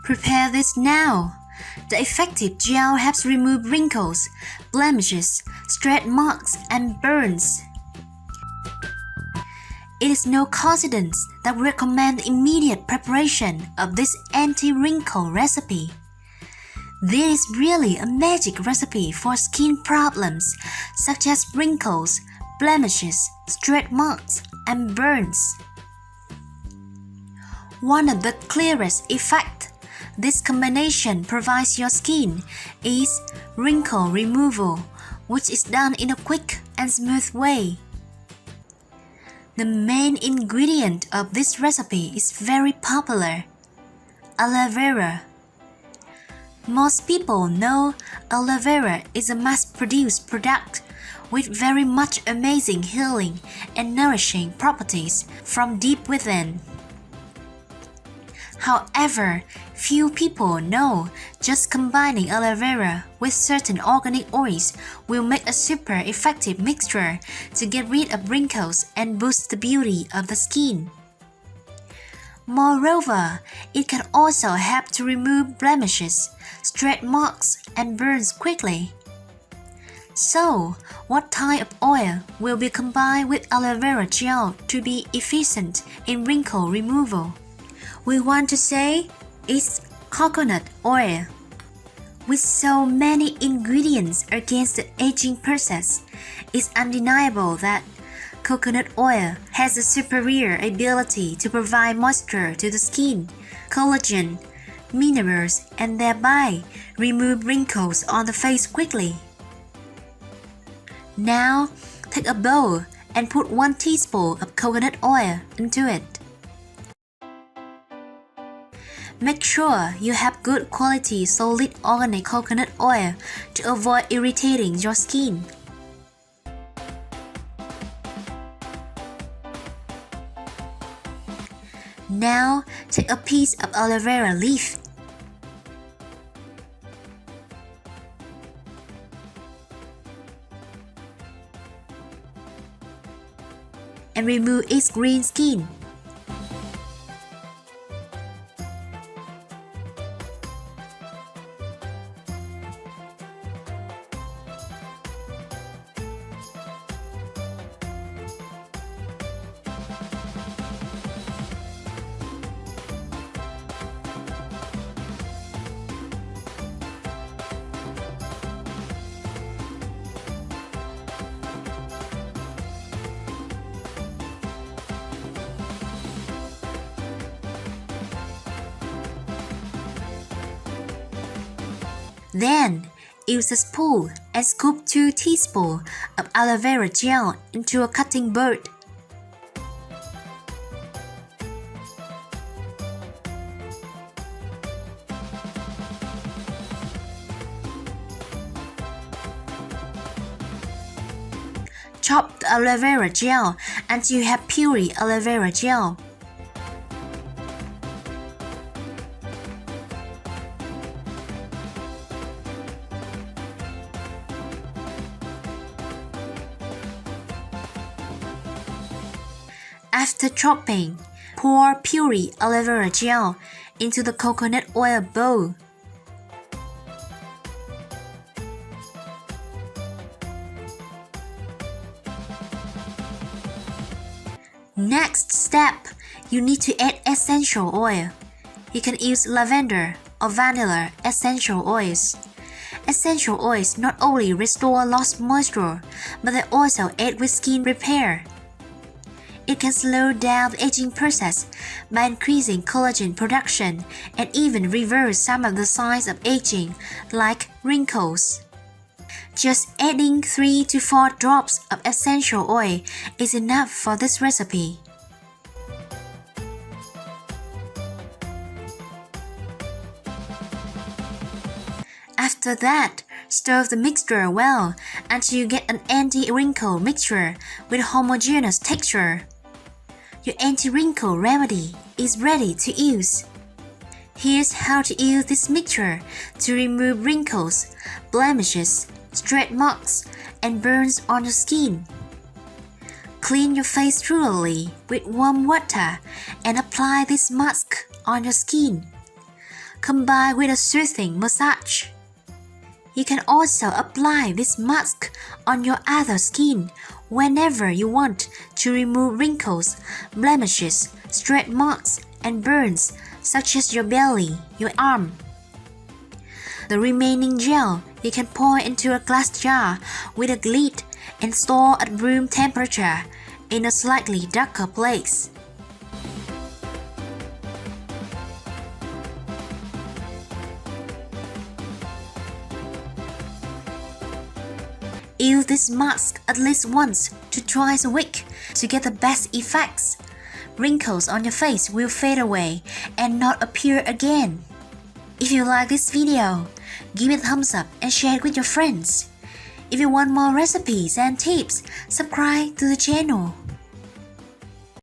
Prepare this now. The effective gel helps remove wrinkles, blemishes, stretch marks, and burns. It is no coincidence that we recommend the immediate preparation of this anti-wrinkle recipe. This is really a magic recipe for skin problems such as wrinkles, blemishes, stretch marks, and burns. One of the clearest effects this combination provides your skin is wrinkle removal, which is done in a quick and smooth way. The main ingredient of this recipe is very popular: aloe vera. Most people know aloe vera is a mass-produced product with very much amazing healing and nourishing properties from deep within. However, few people know just combining aloe vera with certain organic oils will make a super effective mixture to get rid of wrinkles and boost the beauty of the skin. Moreover, it can also help to remove blemishes, stretch marks, and burns quickly. So, what type of oil will be combined with aloe vera gel to be efficient in wrinkle removal? We want to say it's coconut oil. With so many ingredients against the aging process, it's undeniable that coconut oil has a superior ability to provide moisture to the skin, collagen, minerals, and thereby remove wrinkles on the face quickly. Now, take a bowl and put 1 teaspoon of coconut oil into it. Make sure you have good quality solid organic coconut oil to avoid irritating your skin. Now, take a piece of aloe vera leaf and remove its green skin. Then, use a spoon and scoop 2 teaspoons of aloe vera gel into a cutting board. Chop the aloe vera gel until you have pure aloe vera gel. After chopping, pour pure aloe vera gel into the coconut oil bowl. Next step, you need to add essential oil. You can use lavender or vanilla essential oils. Essential oils not only restore lost moisture, but they also aid with skin repair. It can slow down the aging process by increasing collagen production and even reverse some of the signs of aging, like wrinkles. Just adding 3 to 4 drops of essential oil is enough for this recipe. After that, stir the mixture well until you get an anti-wrinkle mixture with homogeneous texture. Your anti-wrinkle remedy is ready to use. Here's how to use this mixture to remove wrinkles, blemishes, stretch marks, and burns on your skin. Clean your face thoroughly with warm water and apply this mask on your skin. combined with a soothing massage. You can also apply this mask on your other skin whenever you want to remove wrinkles, blemishes, stretch marks, and burns such as your belly, your arm. The remaining gel you can pour into a glass jar with a lid and store at room temperature in a slightly darker place. Use this mask at least once to twice a week to get the best effects. Wrinkles on your face will fade away and not appear again. If you like this video, give it a thumbs up and share it with your friends. If you want more recipes and tips, subscribe to the channel.